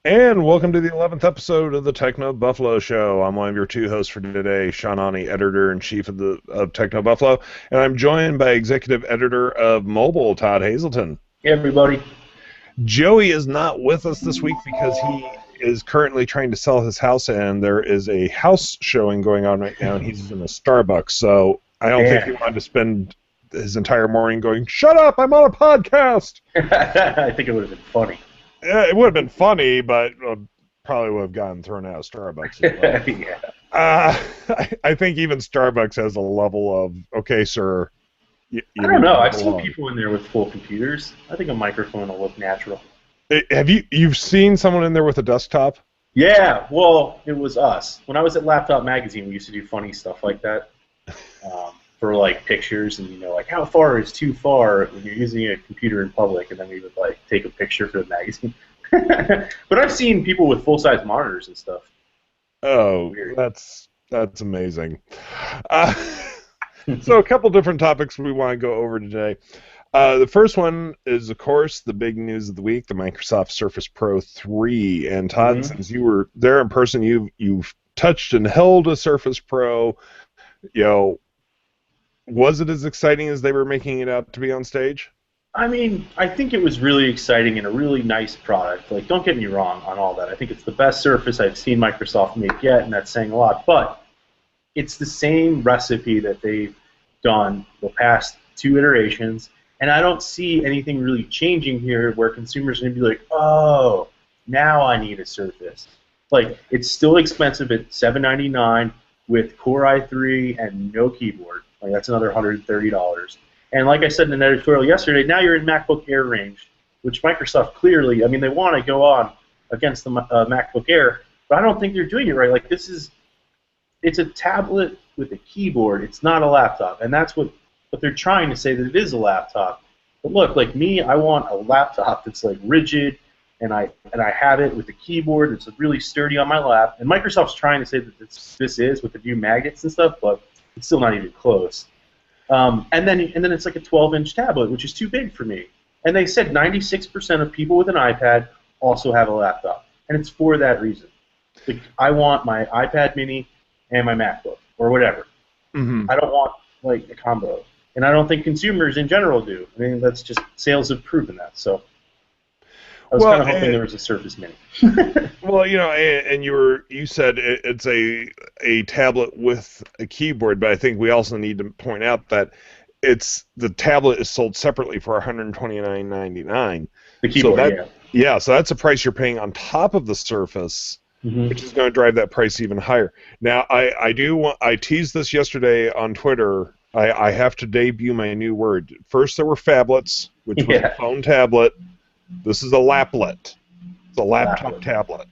And welcome to the 11th episode of the TechnoBuffalo Show. I'm one of your two hosts for today, Sean Ani, editor-in-chief of TechnoBuffalo, and I'm joined by executive editor of Mobile, Todd Hazelton. Hey, everybody. Joey is not with us this week because he is currently trying to sell his house, and there is a house showing going on right now, and he's in a Starbucks, so I don't think he wanted to spend his entire morning going, "Shut up, I'm on a podcast!" I think it would have been funny. Yeah, it would have been funny, but probably would have gotten thrown out of Starbucks as well. Yeah. I think even Starbucks has a level of, okay, sir. You I don't know. I've seen people in there with full computers. I think a microphone will look natural. Have you've seen someone in there with a desktop? Yeah. Well, it was us. When I was at Laptop Magazine, we used to do funny stuff like that for like pictures, and like how far is too far when you're using a computer in public, and then we would like take a picture for the magazine. But I've seen people with full-size monitors and stuff. Oh, Weird. that's amazing. So a couple different topics we want to go over today. The first one is, of course, the big news of the week, the Microsoft Surface Pro 3. And Todd, since you were there in person, you've touched and held a Surface Pro. Was it as exciting as they were making it out to be on stage? I mean, I think it was really exciting and a really nice product. Like, don't get me wrong on all that. I think it's the best Surface I've seen Microsoft make yet, and that's saying a lot. But it's the same recipe that they've done the past two iterations, and I don't see anything really changing here where consumers are going to be like, oh, now I need a Surface. Like, it's still expensive at $799 with Core i3 and no keyboard. Like, that's another $130. And like I said in an editorial yesterday, now you're in MacBook Air range, which Microsoft clearly, I mean, they want to go on against the MacBook Air, but I don't think they're doing it right. Like, it's a tablet with a keyboard. It's not a laptop, and that's what they're trying to say, that it is a laptop. But look, like me, I want a laptop that's like rigid, and I have it with a keyboard that's really sturdy on my lap. And Microsoft's trying to say that this is with the new magnets and stuff, but it's still not even close. And then it's like a 12-inch tablet, which is too big for me. And they said 96% of people with an iPad also have a laptop, and it's for that reason. Like, I want my iPad mini and my MacBook, or whatever. Mm-hmm. I don't want like a combo, and I don't think consumers in general do. I mean, that's just sales have proven that. So I was kind of hoping there was a Surface Mini. Well, and you said it's a tablet with a keyboard, but I think we also need to point out that the tablet is sold separately for $129.99. The keyboard, yeah. So that's a price you're paying on top of the Surface, which is going to drive that price even higher. Now, I teased this yesterday on Twitter. I have to debut my new word. First, there were phablets, which was a phone tablet. This is a laplet. It's a laptop tablet.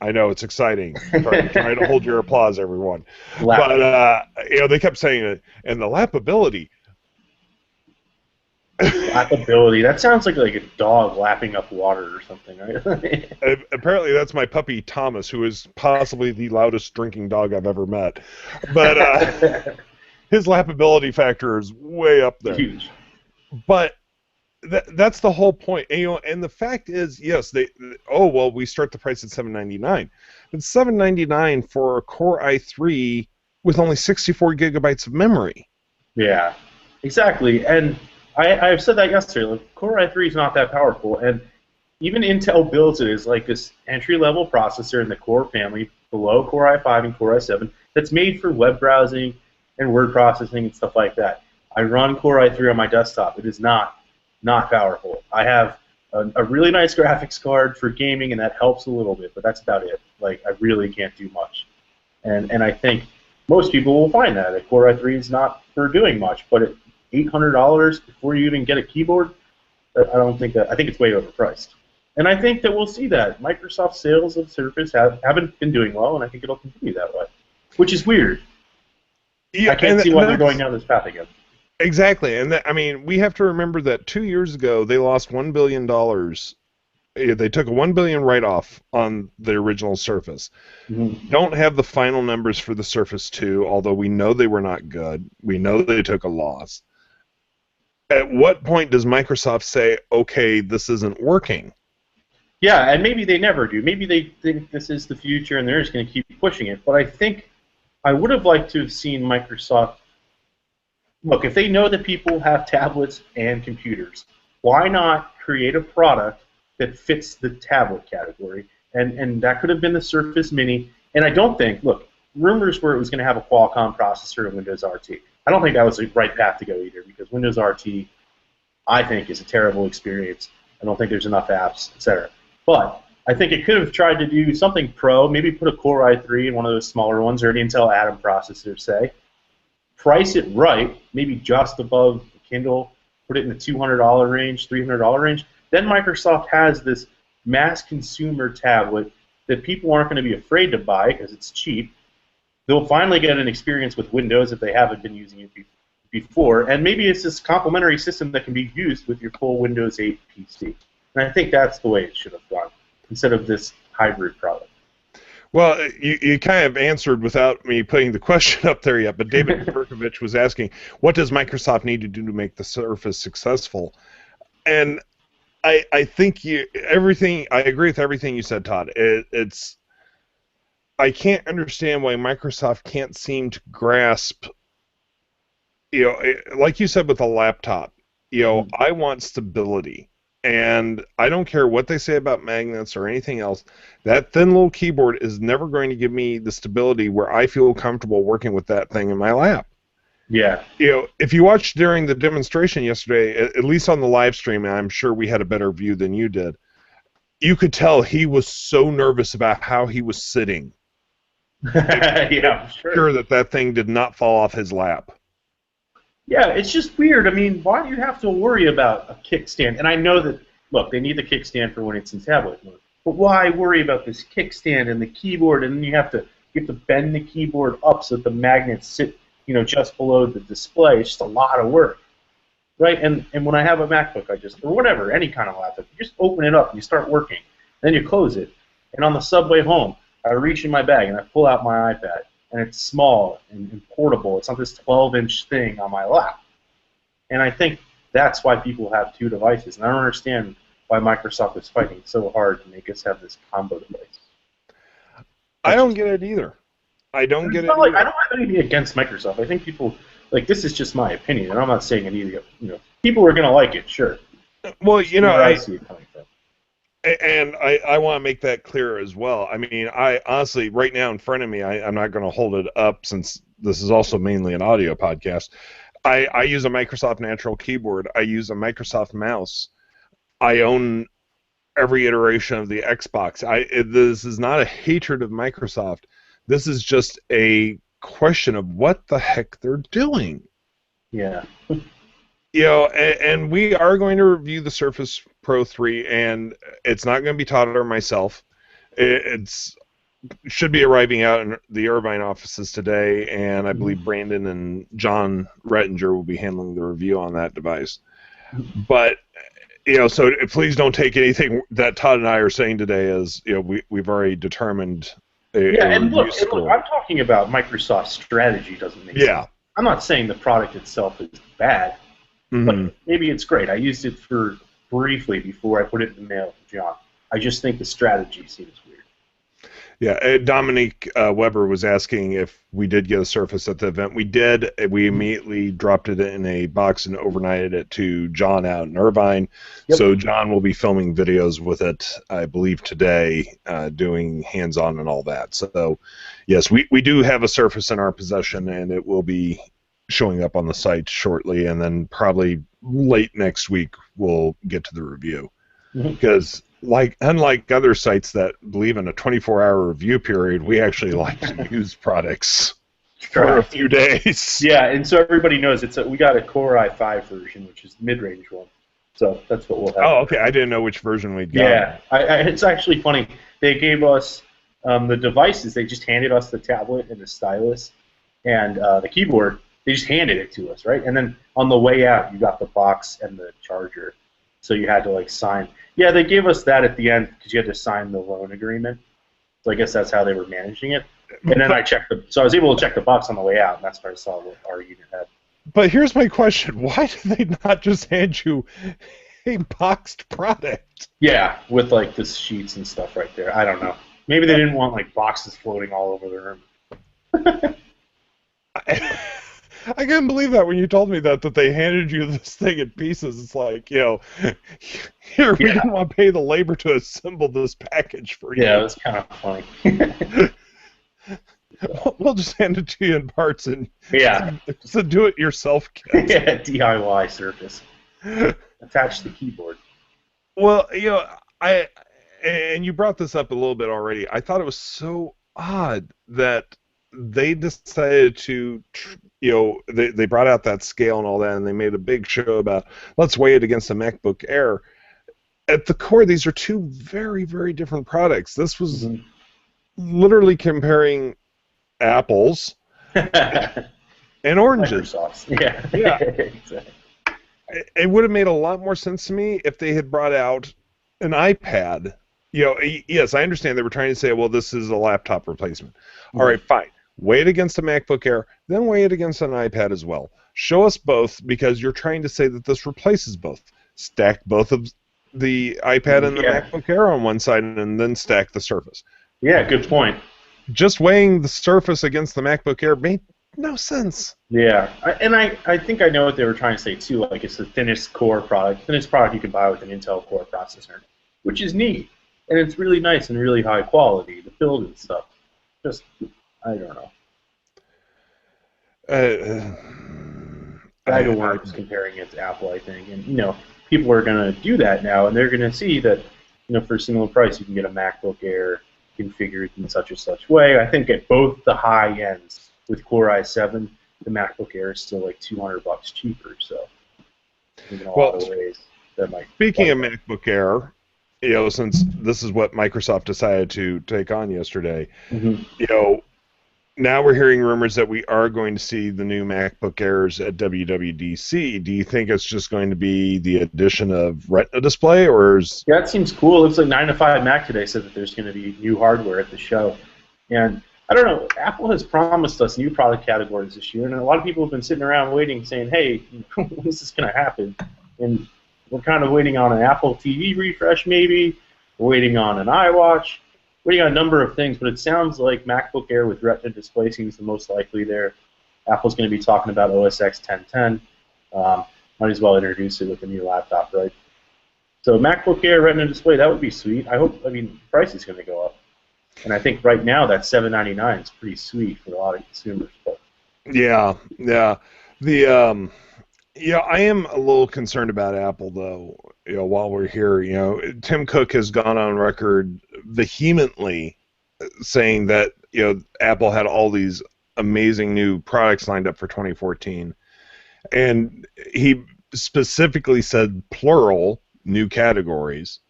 I know, it's exciting. Try to hold your applause, everyone. But they kept saying it, and the lapability. Lapability. That sounds like a dog lapping up water or something, right? Apparently, that's my puppy Thomas, who is possibly the loudest drinking dog I've ever met. But his lapability factor is way up there. Huge. But that's the whole point. And the fact is, yes, we start the price at $799. But $799 for a Core i3 with only 64 gigabytes of memory. Yeah, exactly. And I've said that yesterday. Like, Core i3 is not that powerful, and even Intel builds it as like this entry-level processor in the Core family below Core i5 and Core i7 that's made for web browsing and word processing and stuff like that. I run Core i3 on my desktop. It is not powerful. I have a really nice graphics card for gaming, and that helps a little bit, but that's about it. Like, I really can't do much. And I think most people will find that a Core i3 is not for doing much, but at $800 before you even get a keyboard, I think it's way overpriced. And I think that we'll see that. Microsoft sales of Surface haven't been doing well, and I think it'll continue that way, which is weird. Yeah, I can't see why they're going down this path again. Exactly, and we have to remember that 2 years ago they lost $1 billion. They took a $1 billion write-off on the original Surface. Mm-hmm. Don't have the final numbers for the Surface 2, although we know they were not good. We know they took a loss. At what point does Microsoft say, okay, this isn't working? Yeah, and maybe they never do. Maybe they think this is the future and they're just going to keep pushing it. But I think I would have liked to have seen Microsoft. Look, if they know that people have tablets and computers, why not create a product that fits the tablet category? And that could have been the Surface Mini. And I don't think, look, rumors were it was going to have a Qualcomm processor in Windows RT. I don't think that was the right path to go either, because Windows RT, I think, is a terrible experience. I don't think there's enough apps, etc. But I think it could have tried to do something pro, maybe put a Core i3 in one of those smaller ones, or an Intel Atom processor, say. Price it right, maybe just above the Kindle, put it in the $200 range, $300 range. Then Microsoft has this mass consumer tablet that people aren't going to be afraid to buy because it's cheap. They'll finally get an experience with Windows if they haven't been using it before, and maybe it's this complementary system that can be used with your full Windows 8 PC. And I think that's the way it should have gone, instead of this hybrid product. Well, you kind of answered without me putting the question up there yet, but David Berkovich was asking, what does Microsoft need to do to make the Surface successful? And I think I agree with everything you said, Todd. I can't understand why Microsoft can't seem to grasp, like you said with a laptop, I want stability. And I don't care what they say about magnets or anything else. That thin little keyboard is never going to give me the stability where I feel comfortable working with that thing in my lap. Yeah. If you watched during the demonstration yesterday, at least on the live stream, and I'm sure we had a better view than you did, you could tell he was so nervous about how he was sitting. Yeah, sure that thing did not fall off his lap. Yeah, it's just weird. I mean, why do you have to worry about a kickstand? And I know that, look, they need the kickstand for when it's in tablet mode. But why worry about this kickstand and the keyboard, and then you have to bend the keyboard up so that the magnets sit, just below the display? It's just a lot of work, right? And when I have a MacBook, or whatever, any kind of laptop, you just open it up and you start working. Then you close it, and on the subway home, I reach in my bag and I pull out my iPad. And it's small and portable. It's not this 12-inch thing on my lap. And I think that's why people have two devices. And I don't understand why Microsoft is fighting so hard to make us have this combo device. I don't get it either. I don't get it either. I don't have anything against Microsoft. I think people, this is just my opinion, and I'm not saying any, people are going to like it, sure. Well, I see it coming from. And I want to make that clear as well. I mean, I honestly, right now in front of me, I'm not going to hold it up since this is also mainly an audio podcast. I use a Microsoft Natural keyboard. I use a Microsoft mouse. I own every iteration of the Xbox. This is not a hatred of Microsoft. This is just a question of what the heck they're doing. Yeah. And we are going to review the Surface Pro 3, and it's not going to be Todd or myself. It's should be arriving out in the Irvine offices today, and I believe Brandon and John Rettinger will be handling the review on that device. But, so please don't take anything that Todd and I are saying today as, we've already determined and look, I'm talking about Microsoft's strategy doesn't make sense. I'm not saying the product itself is bad. But maybe it's great. I used it for briefly before I put it in the mail to John. I just think the strategy seems weird. Yeah, Dominique Weber was asking if we did get a Surface at the event. We did. We immediately dropped it in a box and overnighted it to John out in Irvine. Yep. So John will be filming videos with it, I believe, today, doing hands-on and all that. So, yes, we do have a Surface in our possession, and it will be showing up on the site shortly, and then probably late next week we'll get to the review. Because unlike other sites that believe in a 24-hour review period, we actually like to use products for a few days. Yeah, and so everybody knows we got a Core i5 version, which is the mid-range one. So that's what we'll have. Oh, okay. I didn't know which version we'd got. Yeah, it's actually funny. They gave us the devices. They just handed us the tablet and the stylus and the keyboard. They just handed it to us, right? And then on the way out, you got the box and the charger. So you had to, sign. Yeah, they gave us that at the end because you had to sign the loan agreement. So I guess that's how they were managing it. And then so I was able to check the box on the way out, and that's where I saw what our unit had. But here's my question. Why did they not just hand you a boxed product. Yeah, with like the sheets and stuff right there. I don't know. Maybe they didn't want like boxes floating all over the room. I couldn't believe that when you told me that they handed you this thing in pieces. It's like, here we Yeah, didn't want to pay the labor to assemble this package for yeah, it you. was kind of funny. We'll just hand it to you in parts, and Yeah, it's a do-it-yourself kit. yeah, DIY Surface attached to the keyboard. Well, and you brought this up a little bit already. I thought it was so odd that they decided to, they brought out that scale and all that, and they made a big show about let's weigh it against a MacBook Air. At the core, these are two very, very different products. This was literally comparing apples and oranges. Microsoft's. Yeah. Yeah. Exactly. It would have made a lot more sense to me if they had brought out an iPad. Yes, I understand they were trying to say, well, this is a laptop replacement. All right, fine. Weigh it against a MacBook Air, then weigh it against an iPad as well. Show us both, because you're trying to say that this replaces both. Stack both of the iPad and the MacBook Air on one side, and then stack the Surface. Yeah, good point. Just weighing the Surface against the MacBook Air made no sense. Yeah, I think I know what they were trying to say too. Like, it's the thinnest product you can buy with an Intel Core processor, which is neat, and it's really nice and really high quality. The build and stuff, just I don't know. Bag of words comparing it to Apple, I think, and people are gonna do that now, and they're gonna see that for a similar price you can get a MacBook Air configured in such and such way. I think at both the high ends with Core i7, the MacBook Air is still like $200 cheaper. So, in a lot of ways, that might. Speaking of MacBook Air, since this is what Microsoft decided to take on yesterday, now we're hearing rumors that we are going to see the new MacBook Airs at WWDC. Do you think it's just going to be the addition of Retina display, or is... Yeah, that seems cool. It looks like 9 to 5 Mac today said that there's going to be new hardware at the show, and I don't know. Apple has promised us new product categories this year, and a lot of people have been sitting around waiting, saying, "Hey, when is this going to happen?" And we're kind of waiting on an Apple TV refresh, maybe. We're waiting on an iWatch. Waiting on a number of things, but it sounds like MacBook Air with Retina display seems the most likely there. Apple's going to be talking about OS X 1010. Might as well introduce it with a new laptop, right? So MacBook Air Retina display, that would be sweet. The price is going to go up. And I think right now that $799 is pretty sweet for a lot of consumers. But. Yeah. I am a little concerned about Apple, though. While we're here, Tim Cook has gone on record vehemently saying that Apple had all these amazing new products lined up for 2014, and he specifically said plural new categories.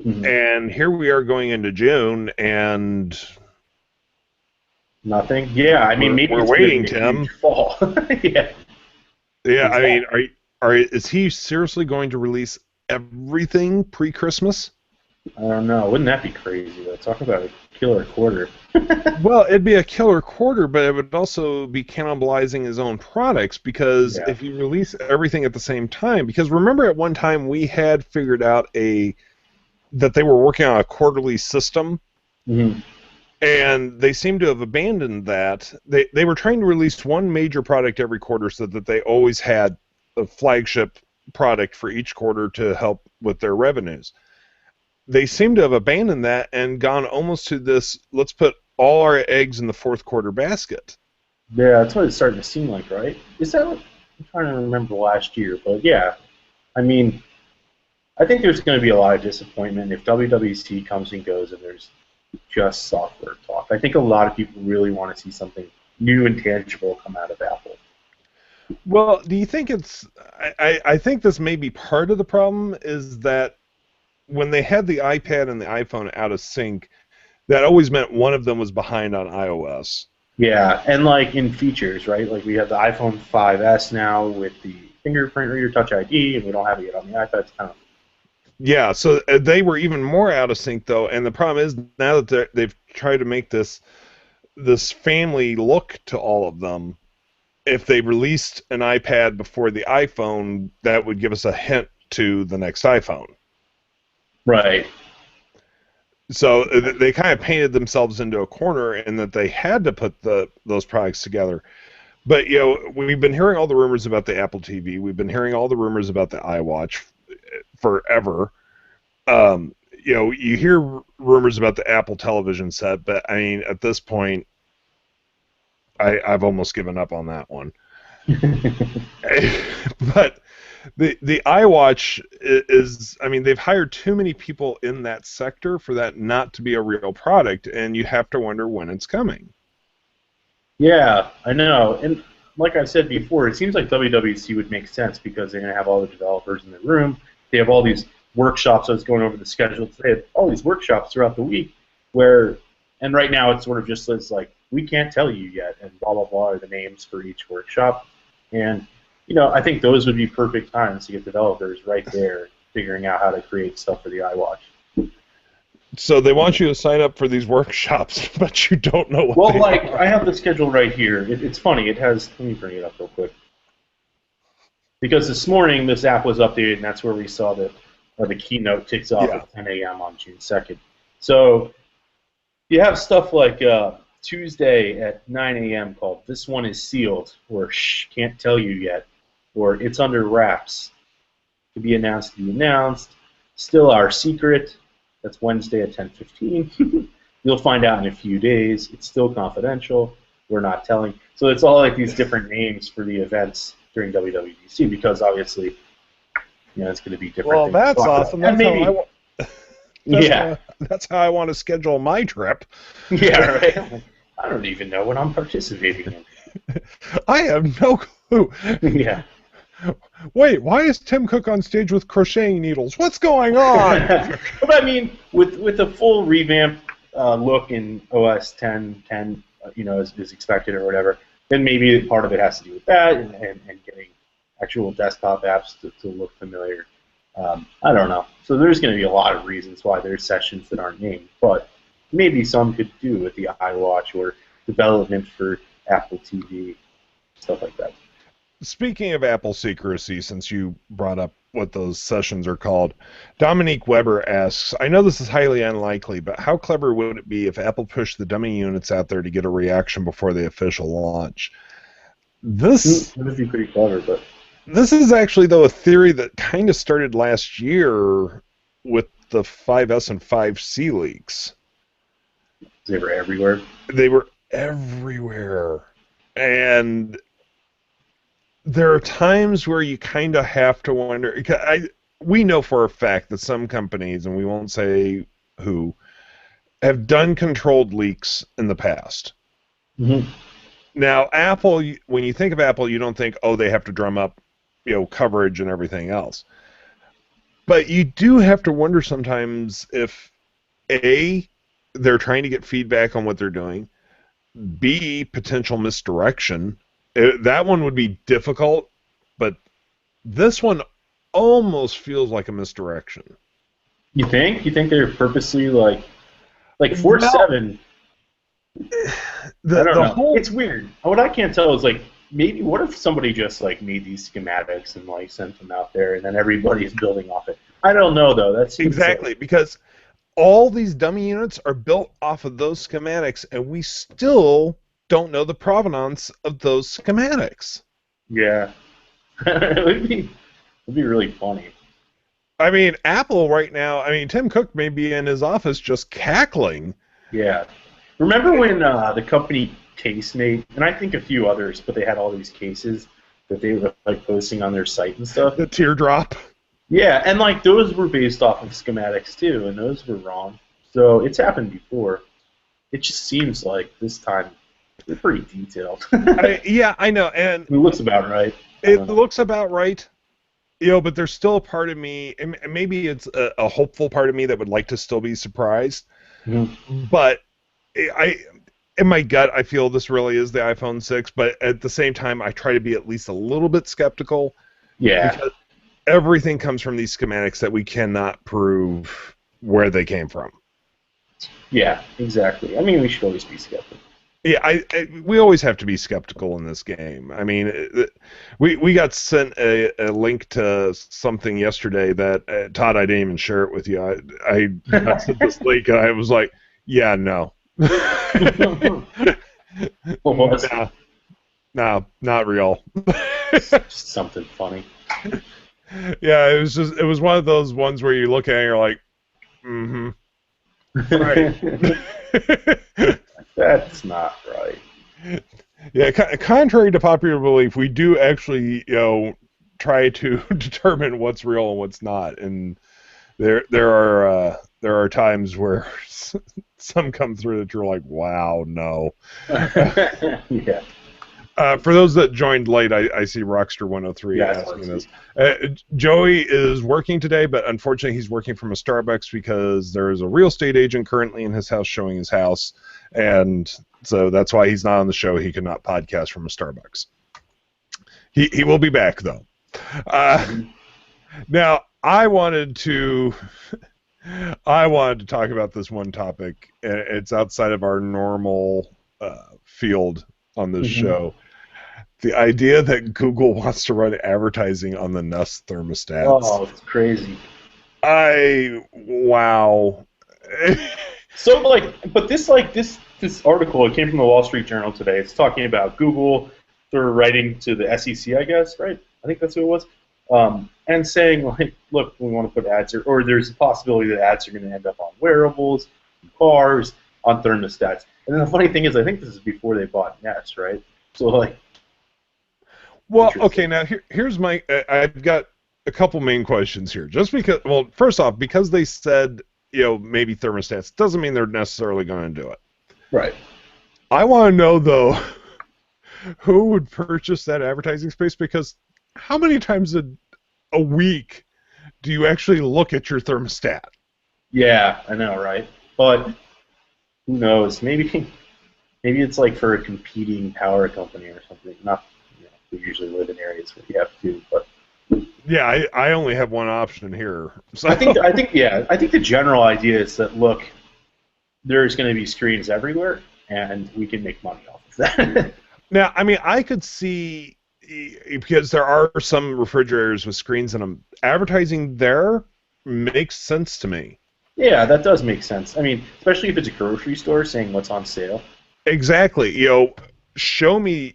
Mm-hmm. And here we are going into June, and nothing. Yeah, maybe we're waiting, Tim. Fall. Yeah. Yeah, is he seriously going to release everything pre-Christmas? I don't know. Wouldn't that be crazy, though? Talk about a killer quarter. Well, it'd be a killer quarter, but it would also be cannibalizing his own products, because if you release everything at the same time, because remember at one time we had figured out that they were working on a quarterly system, and they seem to have abandoned that. They were trying to release one major product every quarter so that they always had a flagship product for each quarter to help with their revenues. They seem to have abandoned that and gone almost to this, let's put all our eggs in the fourth quarter basket. Yeah, that's what it's starting to seem like, right? Is that what, I'm trying to remember last year, but yeah. I think there's going to be a lot of disappointment if WWDC comes and goes and there's just software talk. I think a lot of people really want to see something new and tangible come out of Apple. Well, do you think it's... I think this may be part of the problem, is that when they had the iPad and the iPhone out of sync, that always meant one of them was behind on iOS. Yeah, and like in features, right? Like we have the iPhone 5S now with the fingerprint reader, Touch ID, and we don't have it yet on the iPad. It's kind of... Yeah, so they were even more out of sync, though, and the problem is now that they've tried to make this family look to all of them, if they released an iPad before the iPhone, that would give us a hint to the next iPhone. Right. So they kind of painted themselves into a corner in that they had to put those products together. But, we've been hearing all the rumors about the Apple TV. We've been hearing all the rumors about the iWatch forever. You hear rumors about the Apple television set, but, I mean, at this point, I've almost given up on that one. But the iWatch is, I mean, they've hired too many people in that sector for that not to be a real product, and you have to wonder when it's coming. Yeah, I know. And like I said before, it seems like WWDC would make sense because they're going to have all the developers in the room. They have all these workshops. I was going over the schedule today. They have all these workshops throughout the week and right now it's sort of just this, like, we can't tell you yet, and blah, blah, blah are the names for each workshop. And, I think those would be perfect times to get developers right there figuring out how to create stuff for the iWatch. So they want you to sign up for these workshops, but you don't know what they are. I have the schedule right here. It's funny. It has, let me bring it up real quick. Because this morning this app was updated, and that's where we saw the keynote kicks off at 10 a.m. on June 2nd. So you have stuff like Tuesday at 9 a.m. called "This One Is Sealed," or "Shh, can't tell you yet," or "It's Under Wraps," to be announced, "Still Our Secret." That's Wednesday at 10:15. You'll find out in a few days. "It's Still Confidential." We're not telling. So it's all like these different names for the events during WWDC because obviously, it's going to be different. Well, that's awesome. That's how I want to schedule my trip. Yeah, right. I don't even know what I'm participating in. I have no clue. Yeah. Wait, why is Tim Cook on stage with crocheting needles? What's going on? But I mean, with a full revamp look in OS 10, as expected or whatever, then maybe part of it has to do with that and getting actual desktop apps to look familiar. I don't know. So there's going to be a lot of reasons why there's sessions that aren't named, but maybe some could do with the iWatch or development for Apple TV, stuff like that. Speaking of Apple secrecy, since you brought up what those sessions are called, Dominique Weber asks, I know this is highly unlikely, but how clever would it be if Apple pushed the dummy units out there to get a reaction before the official launch? This would be pretty clever, but... This is actually, though, a theory that kind of started last year with the 5S and 5C leaks. They were everywhere? They were everywhere. And there are times where you kind of have to wonder. We know for a fact that some companies, and we won't say who, have done controlled leaks in the past. Mm-hmm. Now, Apple, when you think of Apple, you don't think, they have to drum up coverage and everything else. But you do have to wonder sometimes if, A, they're trying to get feedback on what they're doing, B, potential misdirection. That one would be difficult, but this one almost feels like a misdirection. You think? You think they're purposely like 4.7? I don't know. It's weird. What I can't tell is maybe what if somebody just made these schematics and sent them out there and then everybody's building off it. I don't know though. That's exactly because all these dummy units are built off of those schematics, and we still don't know the provenance of those schematics. Yeah, it would be really funny. I mean, Apple right now. I mean, Tim Cook may be in his office just cackling. Yeah. Remember when the company Tastemate, and I think a few others, but they had all these cases that they were posting on their site and stuff? The teardrop. Yeah, and those were based off of schematics too, and those were wrong. So it's happened before. It just seems like this time they're pretty detailed. Yeah, I know, and it looks about right. It looks about right. But there's still a part of me, and maybe it's a hopeful part of me that would like to still be surprised. Mm-hmm. But in my gut, I feel this really is the iPhone 6, but at the same time, I try to be at least a little bit skeptical. Yeah. Because everything comes from these schematics that we cannot prove where they came from. Yeah, exactly. I mean, we should always be skeptical. Yeah, we always have to be skeptical in this game. I mean, we got sent a link to something yesterday that Todd, I didn't even share it with you. I got sent this link and I was like, yeah, no, What was it? no, not real. Just something funny. Yeah, it was one of those ones where you look at it and you're like, mm-hmm. Right. That's not right. Yeah, contrary to popular belief, we do actually, try to determine what's real and what's not, and there are times where some come through that you're like, wow, no. Yeah. For those that joined late, I see Rockster 103 asking this. Joey is working today, but unfortunately he's working from a Starbucks because there is a real estate agent currently in his house showing his house, and so that's why he's not on the show. He cannot podcast from a Starbucks. He will be back, though. Now, I wanted to talk about this one topic. It's outside of our normal field on this show. The idea that Google wants to run advertising on the Nest thermostats. Oh, it's crazy. Wow. So, but this article, it came from the Wall Street Journal today. It's talking about Google. They're writing to the SEC, I guess, right? I think that's who it was. And saying, like, look, we want to put ads, or there's a possibility that ads are going to end up on wearables, cars, on thermostats. And then the funny thing is, I think this is before they bought Nest, right? So, like, well, okay, now here's my, I've got a couple main questions here. Just because, well, first off, because they said, maybe thermostats, doesn't mean they're necessarily going to do it. Right. I want to know, though, who would purchase that advertising space? Because how many times a week do you actually look at your thermostat? Yeah, I know, right? But who knows? Maybe it's like for a competing power company or something. Not, we usually live in areas where you have to, but yeah, I only have one option here. So. I think the general idea is that, look, there's going to be screens everywhere, and we can make money off of that. Now, I mean, I could see, because there are some refrigerators with screens in them, advertising there makes sense to me. Yeah, that does make sense. I mean, especially if it's a grocery store saying what's on sale. Exactly. Show me,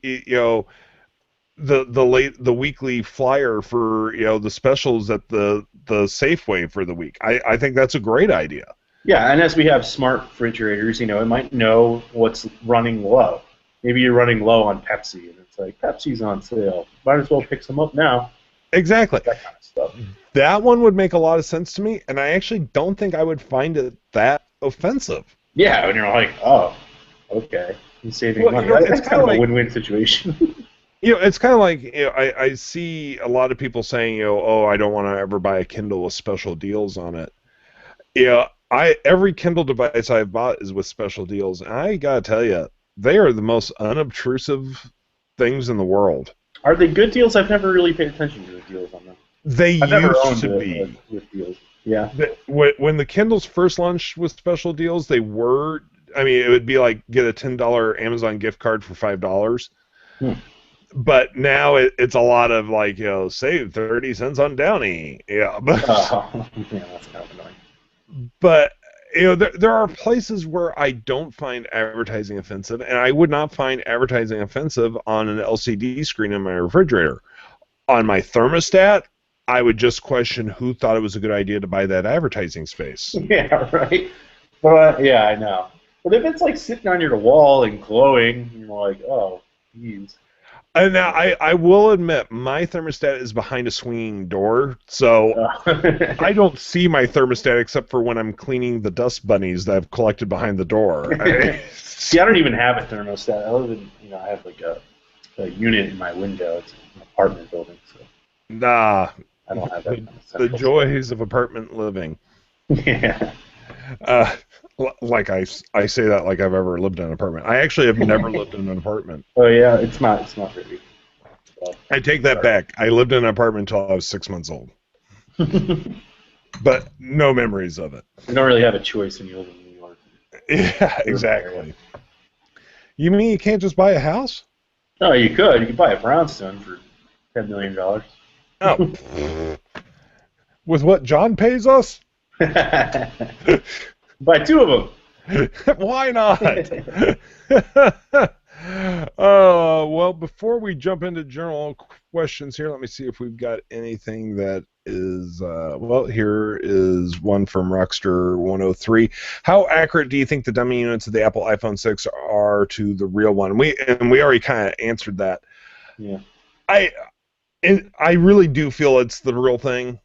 the weekly flyer for the specials at the Safeway for the week. I think that's a great idea. Yeah, and as we have smart refrigerators, it might know what's running low. Maybe you're running low on Pepsi, and it's like, Pepsi's on sale. Might as well pick some up now. Exactly. That kind of stuff. That one would make a lot of sense to me, and I actually don't think I would find it that offensive. Yeah, and you're like, oh, okay, I'm saving money. It's kind of a win-win situation. It's kind of like, I see a lot of people saying, oh, I don't want to ever buy a Kindle with special deals on it. Every Kindle device I've bought is with special deals, and I gotta tell you, they are the most unobtrusive things in the world. Are they good deals? I've never really paid attention to the deals on them. They used to be. With deals. Yeah. When the Kindles first launched with special deals, they were. I mean, it would be like get a $10 Amazon gift card for $5. But now it's a lot of like, save 30 cents on Downy. Yeah. But, yeah, that's kind of annoying. But there are places where I don't find advertising offensive, and I would not find advertising offensive on an LCD screen in my refrigerator. On my thermostat, I would just question who thought it was a good idea to buy that advertising space. Yeah, right. But yeah, I know. But if it's like sitting on your wall and glowing, you're like, oh, geez. And now I will admit my thermostat is behind a swinging door, so I don't see my thermostat except for when I'm cleaning the dust bunnies that I've collected behind the door. See, I don't even have a thermostat. I live in, I have like a unit in my window. It's an apartment building, so. Nah. I don't have that. The joys of apartment living. Yeah. Like I say that like I've ever lived in an apartment. I actually have never lived in an apartment. Oh yeah, it's not really. I take that back. I lived in an apartment until I was 6 months old. But no memories of it. You don't really have a choice when you live in New York. Yeah, exactly. You mean you can't just buy a house? No, you could. You could buy a brownstone for $10 million. Oh, with what John pays us? Buy two of Why not? them. Well, before we jump into general questions here, let me see if we've got anything that is, well, here is one from Rockster103. How accurate do you think the dummy units of the Apple iPhone 6 are to the real one? We already kind of answered that. Yeah. I really do feel it's the real thing.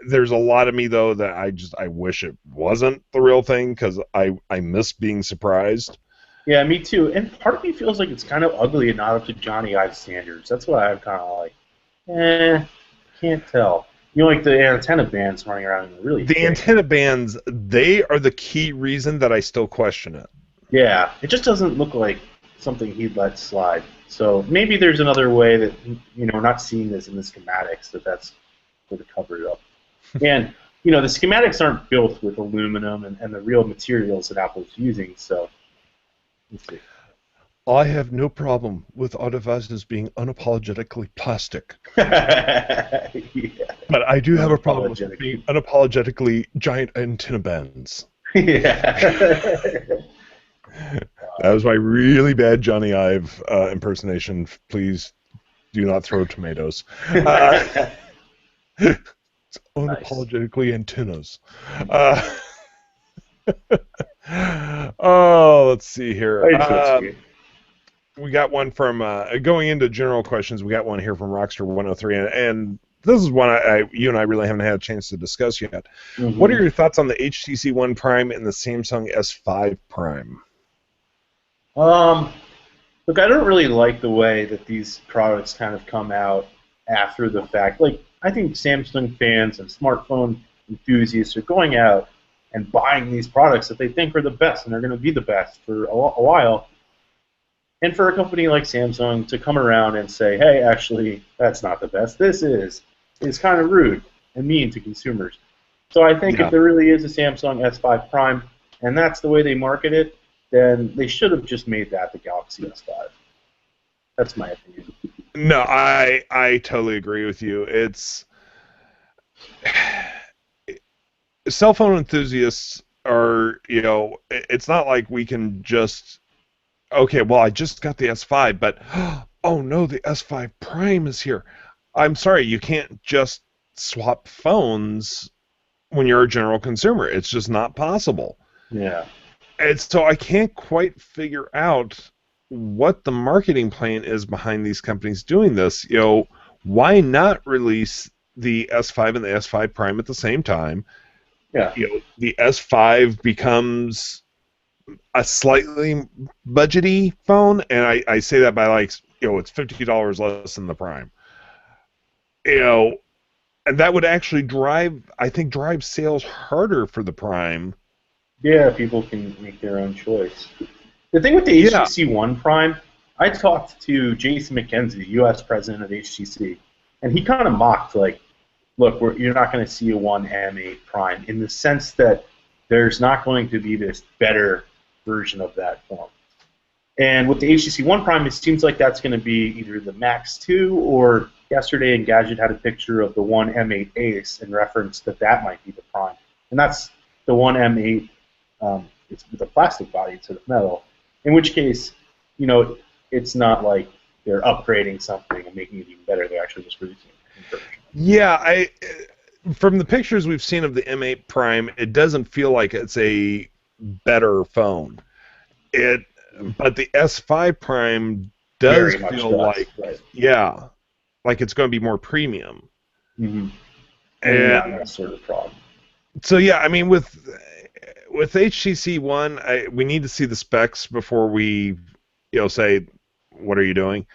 There's a lot of me though that I wish it wasn't the real thing because I miss being surprised. Yeah, me too. And part of me feels like it's kind of ugly and not up to Johnny Ive standards. That's what I'm kind of like. Can't tell. You know, like the antenna bands running around in really. The antenna bands, they are the key reason that I still question it. Yeah, it just doesn't look like something he'd let slide. So maybe there's another way that we're not seeing this in the schematics that's going to cover it up. And the schematics aren't built with aluminum and the real materials that Apple's using. So let's see. I have no problem with our devices being unapologetically plastic. Yeah. But I do have a problem with being unapologetically giant antenna bands. Yeah. That was my really bad Johnny Ive impersonation. Please do not throw tomatoes. It's unapologetically antennas. Let's see here. We got one from, going into general questions, we got one here from Rockster103, and this is one you and I really haven't had a chance to discuss yet. Mm-hmm. What are your thoughts on the HTC One Prime and the Samsung S5 Prime? Look, I don't really like the way that these products kind of come out after the fact. Like, I think Samsung fans and smartphone enthusiasts are going out and buying these products that they think are the best and are going to be the best for a while. And for a company like Samsung to come around and say, hey, actually, that's not the best, this is kind of rude and mean to consumers. So I think if there really is a Samsung S5 Prime and that's the way they market it, then they should have just made that the Galaxy S5. That's my opinion. No, I totally agree with you. It's cell phone enthusiasts are, it's not like we can just, okay, well, I just got the S5, but oh no, the S5 Prime is here. I'm sorry, you can't just swap phones when you're a general consumer. It's just not possible. Yeah. And so I can't quite figure out what the marketing plan is behind these companies doing this. Why not release the S5 and the S5 Prime at the same time? Yeah. The S5 becomes a slightly budgety phone, and I say that by it's $50 less than the Prime. And that would actually drive sales harder for the Prime. Yeah, people can make their own choice. The thing with the HTC One Prime, I talked to Jason McKenzie, the U.S. president of HTC, and he kind of mocked, like, look, you're not going to see a One M8 Prime in the sense that there's not going to be this better version of that phone. And with the HTC One Prime, it seems like that's going to be either the Max 2 or yesterday Engadget had a picture of the One M8 Ace in reference that might be the Prime. And that's the One M8, it's with a plastic body instead of metal. In which case, it's not like they're upgrading something and making it even better. They're actually just releasing it. Yeah, from the pictures we've seen of the M8 Prime, it doesn't feel like it's a better phone. But the S5 Prime does feel like, like it's going to be more premium. Mm-hmm. And that sort of problem. So yeah, I mean, with HTC One, we need to see the specs before we, say, what are you doing?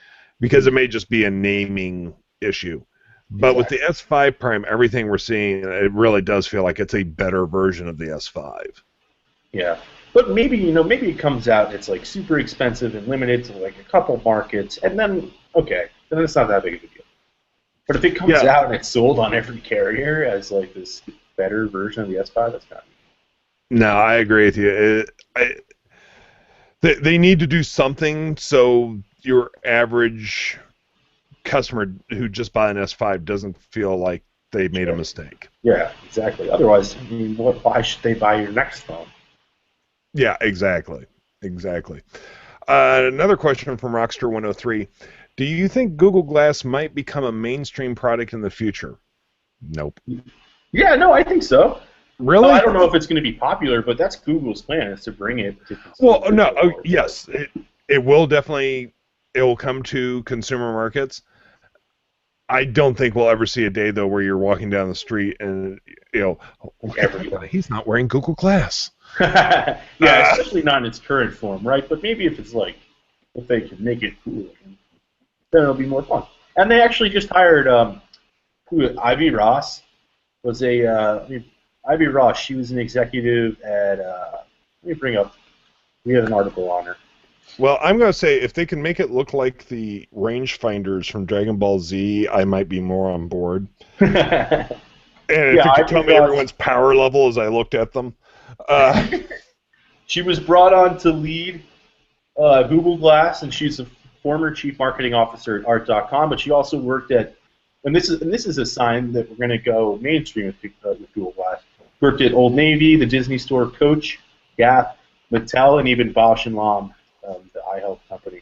Because it may just be a naming issue. But with the S5 Prime, everything we're seeing, it really does feel like it's a better version of the S5. Yeah, but maybe maybe it comes out and it's like super expensive and limited to like a couple markets, and then then it's not that big of a deal. But if it comes out and it's sold on every carrier as like this better version of the S5, that's not. No, I agree with you. They need to do something so your average customer who just bought an S5 doesn't feel like they made a mistake. Yeah, exactly. Otherwise, I mean, why should they buy your next phone? Yeah, exactly. Another question from Rockster103. Do you think Google Glass might become a mainstream product in the future? Nope. Yeah, no, I think so. Really? I don't know if it's going to be popular, but that's Google's plan, is to bring it to consumers. Well, no, yes, it will definitely. It will come to consumer markets. I don't think we'll ever see a day though where you're walking down the street and look at that guy, he's not wearing Google Glass. Yeah, especially not in its current form, right? But maybe if it's like, if they can make it cool, then it'll be more fun. And they actually just hired Ivy Ross was Ivy Ross. She was an executive at. Let me bring up. We have an article on her. Well, I'm going to say if they can make it look like the rangefinders from Dragon Ball Z, I might be more on board. And if you could tell me everyone's power level as I looked at them. She was brought on to lead Google Glass, and she's a former chief marketing officer at Art.com, but she also worked at, and this is a sign that we're going to go mainstream with Google Glass. Worked at Old Navy, the Disney Store, Coach, Gap, Mattel, and even Bausch & Lomb, the eye health company,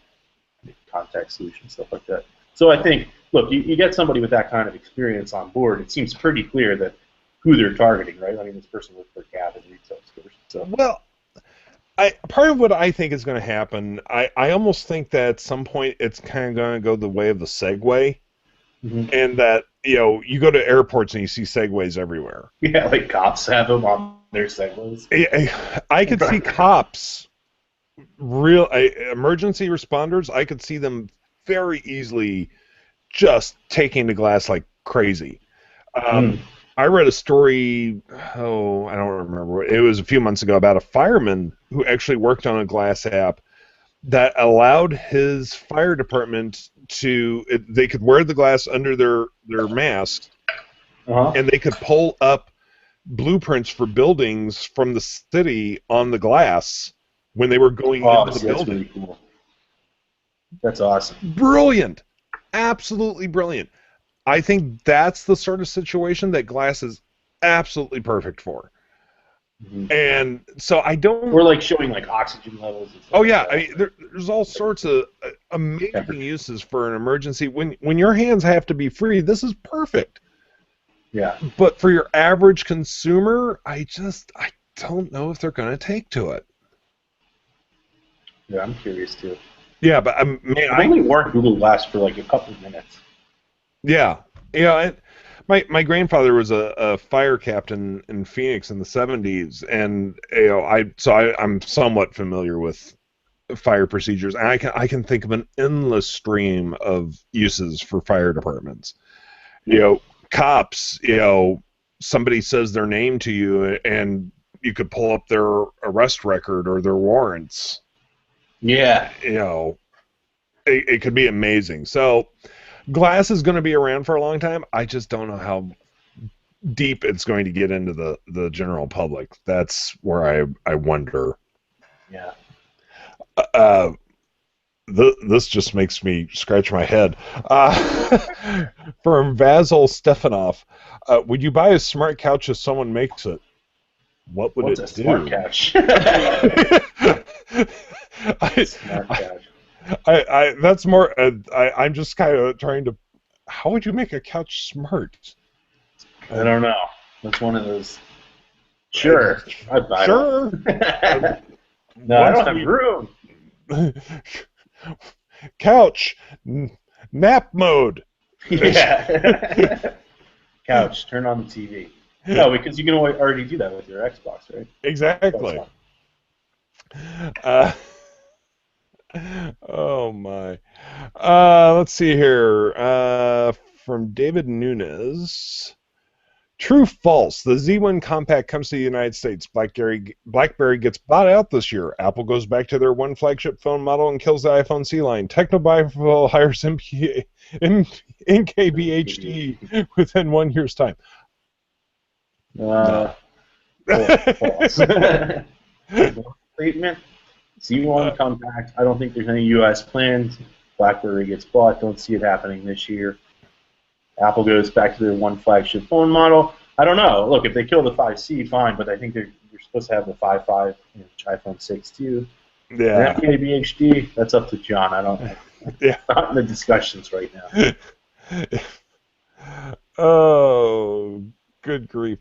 contact solutions, stuff like that. So I think, look, you get somebody with that kind of experience on board, it seems pretty clear that who they're targeting, right? I mean, this person worked for Gap and retail stores. So. Well, part of what I think is going to happen, I almost think that at some point it's kind of going to go the way of the Segway, and that you go to airports and you see Segways everywhere. Yeah, like cops have them on their Segways. I could see cops, real emergency responders. I could see them very easily just taking the glass like crazy. I read a story, I don't remember. It was a few months ago about a fireman who actually worked on a glass app that allowed his fire department they could wear the glass under their mask, and they could pull up blueprints for buildings from the city on the glass when they were going into the building. That's really cool. That's awesome. Brilliant. Absolutely brilliant. I think that's the sort of situation that glass is absolutely perfect for. And so I don't... Or like showing like oxygen levels. And stuff I mean, there's all sorts of amazing uses for an emergency. When your hands have to be free, this is perfect. Yeah. But for your average consumer, I don't know if they're going to take to it. Yeah, I'm curious too. Yeah, but I only worn Google Glass for like a couple of minutes. Yeah, my grandfather was a fire captain in Phoenix in the 70s, and I'm somewhat familiar with fire procedures, and I can think of an endless stream of uses for fire departments. Cops, somebody says their name to you, and you could pull up their arrest record or their warrants. Yeah, it could be amazing. So. Glass is going to be around for a long time. I just don't know how deep it's going to get into the general public. That's where I wonder. Yeah. This just makes me scratch my head. From Vasil Stefanov, would you buy a smart couch if someone makes it? What would it do? Smart couch? Smart couch. That's more. I'm just kind of trying to. How would you make a couch smart? I don't know. That's one of those. Sure, I'd buy it. No, I don't have room. Couch, nap mode. Yeah. Couch, turn on the TV. No, because you can already do that with your Xbox, right? Exactly. Oh my. Let's see here. From David Nunez. True, false. The Z1 Compact comes to the United States. BlackBerry gets bought out this year. Apple goes back to their one flagship phone model and kills the iPhone C line. TechnoBuffalo hires NKBHD within 1 year's time. False. Statement. Z1 compact. I don't think there's any U.S. plans. BlackBerry gets bought. Don't see it happening this year. Apple goes back to their one flagship phone model. I don't know. Look, if they kill the 5C, fine, but I think you're supposed to have the 5.5-inch iPhone 6 too. Yeah. And FPA BHD, that's up to John. I don't. Yeah. Not in the discussions right now. Oh, good grief.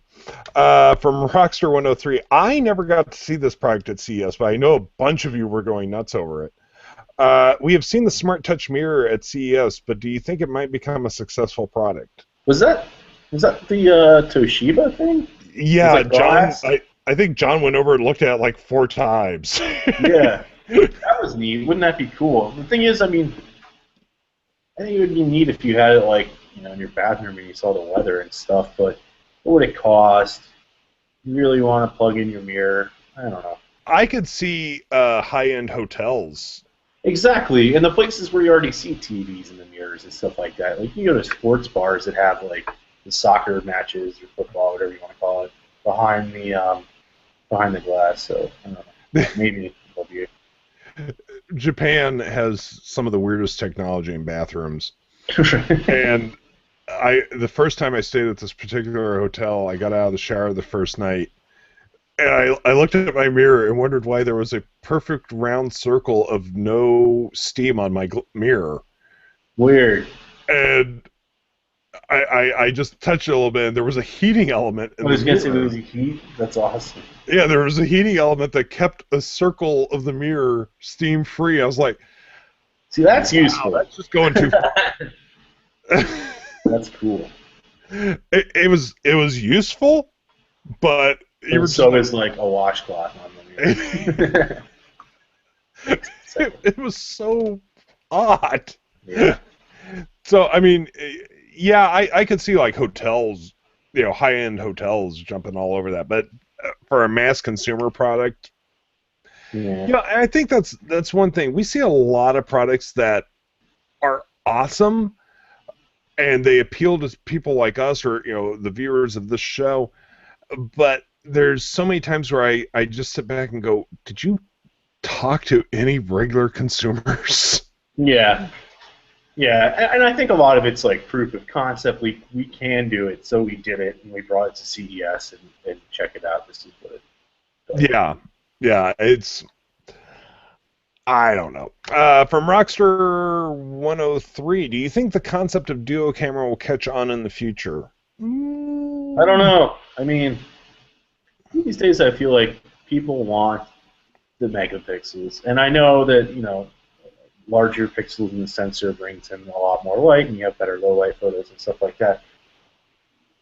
From Rockstar 103, I never got to see this product at CES, but I know a bunch of you were going nuts over it. We have seen the Smart Touch mirror at CES, but do you think it might become a successful product? Was that the Toshiba thing? Yeah, John. I think John went over and looked at it like 4 times. Yeah, that was neat. Wouldn't that be cool? The thing is, I mean, I think it would be neat if you had it like in your bathroom and you saw the weather and stuff. But what would it cost? You really want to plug in your mirror? I don't know. I could see high-end hotels. Exactly, and the places where you already see TVs in the mirrors and stuff like that. Like you go to sports bars that have like the soccer matches or football, whatever you want to call it, behind the glass. So I don't know. Maybe it'll be. Japan has some of the weirdest technology in bathrooms. And the first time I stayed at this particular hotel, I got out of the shower the first night, and I looked at my mirror and wondered why there was a perfect round circle of no steam on my mirror. Weird. And I just touched it a little bit, and there was a heating element in I was going to say mirror. there was a heat? That's awesome. Yeah, there was a heating element that kept a circle of the mirror steam-free. I was like, see, that's useful. That's just going too far. That's cool. It was useful, but so is like a washcloth on the mirror. it was so odd. Yeah. So I mean, yeah, I could see like hotels, high-end hotels jumping all over that, but for a mass consumer product, yeah. I think that's one thing. We see a lot of products that are awesome, and they appeal to people like us or the viewers of this show, but there's so many times where I just sit back and go, did you talk to any regular consumers? Yeah. Yeah, and I think a lot of it's like proof of concept. We can do it, so we did it, and we brought it to CES and check it out. This is what it does. Yeah, it's... I don't know. From Rockstar 103, do you think the concept of duo camera will catch on in the future? I don't know. I mean, these days I feel like people want the megapixels, and I know that larger pixels in the sensor brings in a lot more light, and you have better low light photos and stuff like that.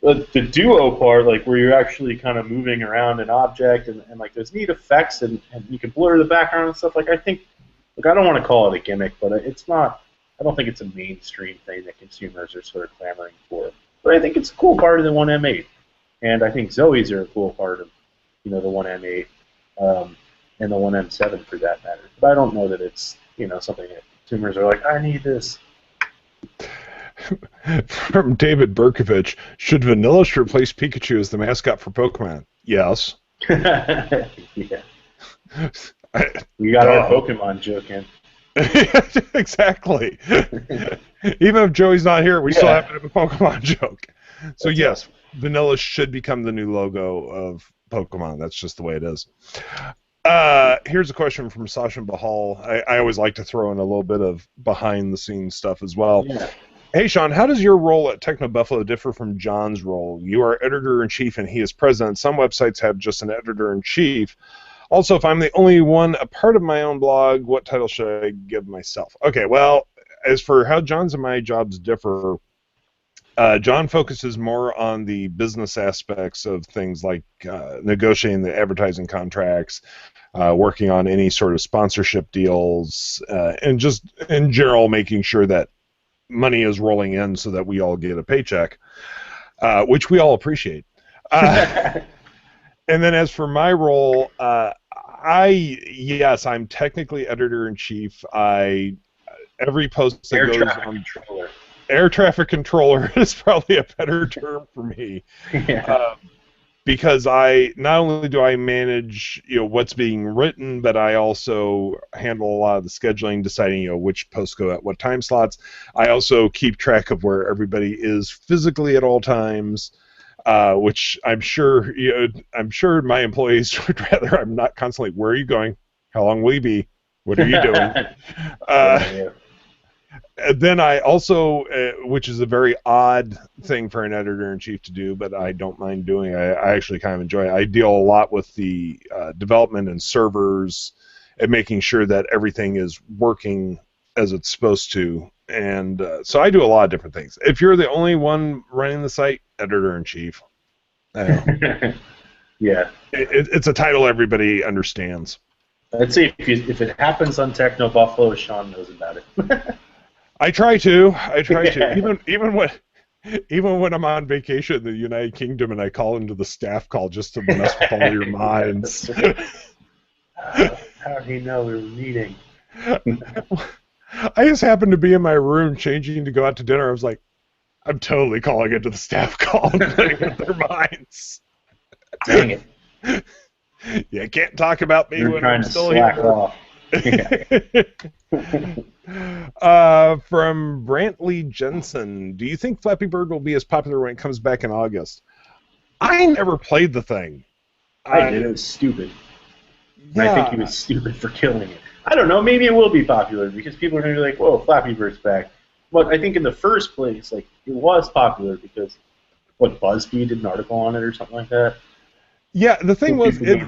But the duo part, like where you're actually kind of moving around an object and like there's neat effects and you can blur the background and stuff, like I think, look, I don't want to call it a gimmick, but it's not, I don't think it's a mainstream thing that consumers are sort of clamoring for. But I think it's a cool part of the 1M8. And I think Zoes are a cool part of, the 1M8 and the 1M7 for that matter. But I don't know that it's, something that consumers are like, I need this. From David Berkovich, should Vanillish replace Pikachu as the mascot for Pokemon? Yes. Yeah. We got our Pokemon joke in. Exactly. Even if Joey's not here, we still have to have a Pokemon joke. So yes, Vanilla should become the new logo of Pokemon. That's just the way it is. Here's a question from Sasha Bahal. I always like to throw in a little bit of behind-the-scenes stuff as well. Yeah. Hey, Sean, how does your role at TechnoBuffalo differ from John's role? You are editor-in-chief and he is president. Some websites have just an editor-in-chief. Also, if I'm the only one a part of my own blog, what title should I give myself? Okay, well, as for how John's and my jobs differ, John focuses more on the business aspects of things like negotiating the advertising contracts, working on any sort of sponsorship deals, and just in general making sure that money is rolling in so that we all get a paycheck, which we all appreciate. And then as for my role, yes, I'm technically editor-in-chief. Every post that goes on... Air traffic controller is probably a better term for me. Yeah. because I not only do I manage what's being written, but I also handle a lot of the scheduling, deciding which posts go at what time slots. I also keep track of where everybody is physically at all times, which I'm sure my employees would rather I'm not constantly. Where are you going? How long will you be? What are you doing? Yeah. And then I also, which is a very odd thing for an editor-in-chief to do, but I don't mind doing. I actually kind of enjoy it. I deal a lot with the development and servers and making sure that everything is working as it's supposed to. And so I do a lot of different things. If you're the only one running the site, editor-in-chief. Yeah. It's a title everybody understands. I'd say if it happens on TechnoBuffalo, Sean knows about it. I try to. Yeah. Even when I'm on vacation in the United Kingdom and I call into the staff call just to mess with all your minds. How did he know we were meeting? I just happened to be in my room changing to go out to dinner. I was like, I'm totally calling into the staff call and playing with their minds. Dang it. You can't talk about me You're when trying I'm to still slack here. off. From Brantley Jensen, do you think Flappy Bird will be as popular when it comes back in August? I never played the thing. I did. It was stupid. Yeah. And I think he was stupid for killing it. I don't know. Maybe it will be popular because people are going to be like, whoa, Flappy Bird's back. But I think in the first place, like, it was popular because, BuzzFeed did an article on it or something like that? Yeah, the thing was, it'd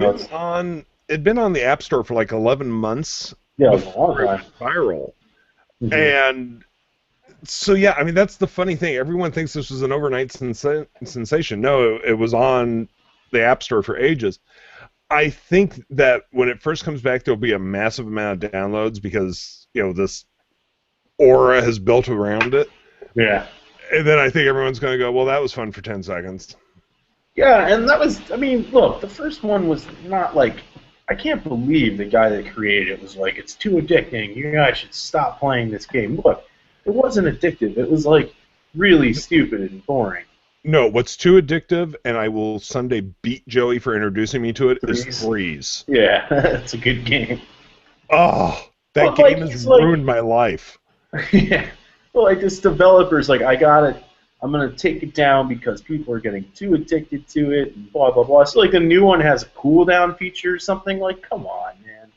been on the App Store for like 11 months. Yeah, it was a long time. Viral. Mm-hmm. And so, yeah, I mean, that's the funny thing. Everyone thinks this was an overnight sensation. No, it was on the App Store for ages. I think that when it first comes back, there'll be a massive amount of downloads because, this aura has built around it. Yeah. And then I think everyone's going to go, well, that was fun for 10 seconds. Yeah, and that was, I mean, look, the first one was not like, I can't believe the guy that created it was like, it's too addicting, you guys should stop playing this game. Look, it wasn't addictive, it was like really stupid and boring. No, what's too addictive, and I will someday beat Joey for introducing me to it, is Freeze. Yeah, that's a good game. Oh, that game has ruined my life. Yeah. Well, like, this developer's like, I'm going to take it down because people are getting too addicted to it, and blah, blah, blah. So, like, the new one has a cooldown feature or something. Like, come on, man.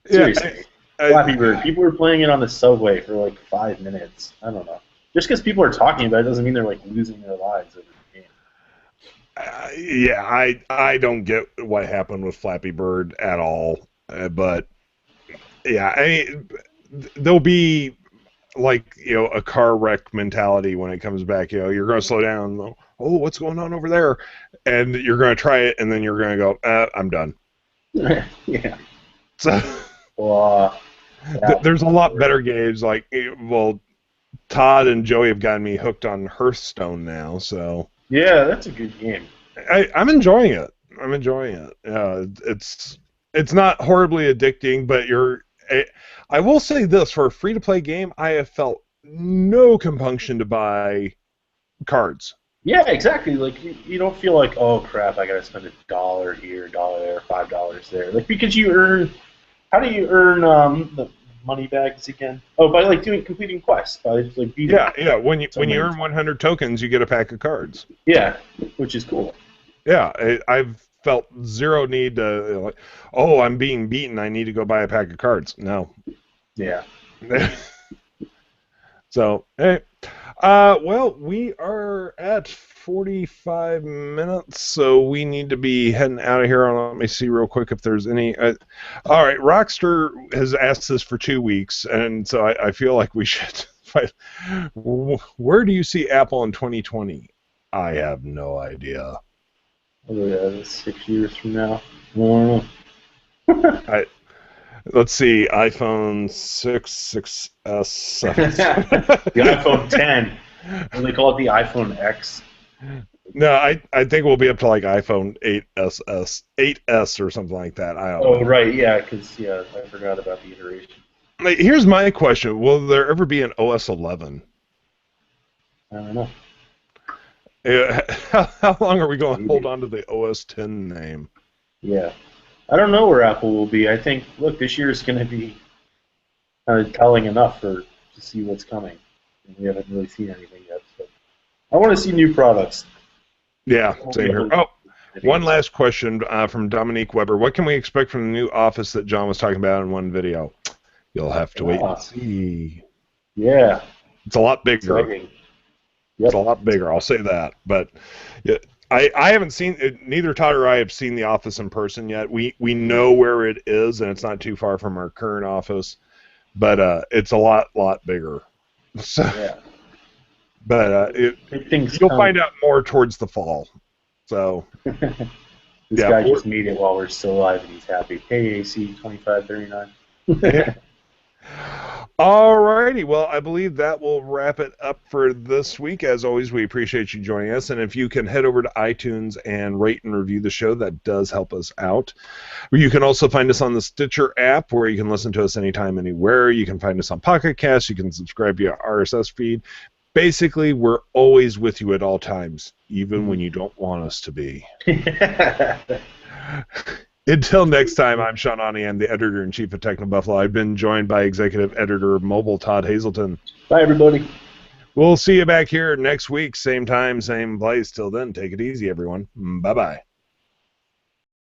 Seriously. Flappy Bird. People were playing it on the subway for, like, 5 minutes. I don't know. Just because people are talking about it doesn't mean they're, like, losing their lives over the game. Yeah, I don't get what happened with Flappy Bird at all. But, yeah, I mean, there'll be, like, a car wreck mentality when it comes back. You're going to slow down. Oh, what's going on over there? And you're going to try it, and then you're going to go, I'm done. Yeah. So, there's a lot better games. Like, well, Todd and Joey have gotten me hooked on Hearthstone now. So yeah, that's a good game. I'm enjoying it. It's not horribly addicting, but I will say this, for a free-to-play game, I have felt no compunction to buy cards. Yeah, exactly. Like, you don't feel like, oh, crap, I got to spend $1 here, $1 there, $5 there. Like, because you earn... How do you earn the money bags again? Oh, by, like, completing quests. By, like, beating... Yeah. When you earn 100 tokens, you get a pack of cards. Yeah, which is cool. Yeah, I've felt zero need to, like, oh, I'm being beaten, I need to go buy a pack of cards. No. Yeah. So, hey. Well, we are at 45 minutes, so we need to be heading out of here. Let me see real quick if there's any... all right, Rockster has asked this for 2 weeks, and so I feel like we should... Where do you see Apple in 2020? I have no idea. Oh, yeah, 6 years from now. Let's see, iPhone 6, 6S, 7. The iPhone 10. And they call it the iPhone X. No, I think we'll be up to like iPhone 8S or something like that. I don't know. Right, yeah, because I forgot about the iteration. Here's my question: will there ever be an OS 11? I don't know. How long are we going to hold on to the OS 10 name? Yeah. I don't know where Apple will be. I think, look, this year is going to be kind of telling enough to see what's coming. And we haven't really seen anything yet. So I want to see new products. Yeah, same here. Oh, one last question from Dominique Weber. What can we expect from the new Office that John was talking about in one video? You'll have to wait and see. Yeah. It's a lot bigger. Yep. It's a lot bigger, I'll say that. But I haven't seen it, neither Todd or I have seen the office in person yet. We know where it is, and it's not too far from our current office, but it's a lot bigger. So, yeah. But you'll find out more towards the fall. So this guy just made it while we're still alive, and he's happy. Hey, AC 2539. Alrighty, well, I believe that will wrap it up for this week. As always, we appreciate you joining us, and if you can head over to iTunes and rate and review the show, that does help us out. You can also find us on the Stitcher app, where you can listen to us anytime, anywhere. You can find us on Pocket Cast. You can subscribe via RSS feed. Basically, we're always with you at all times, even when you don't want us to be. Until next time, I'm Sean Ani. I'm the editor-in-chief of TechnoBuffalo. I've been joined by executive editor of Mobile, Todd Hazelton. Bye, everybody. We'll see you back here next week, same time, same place. Till then, take it easy, everyone. Bye-bye.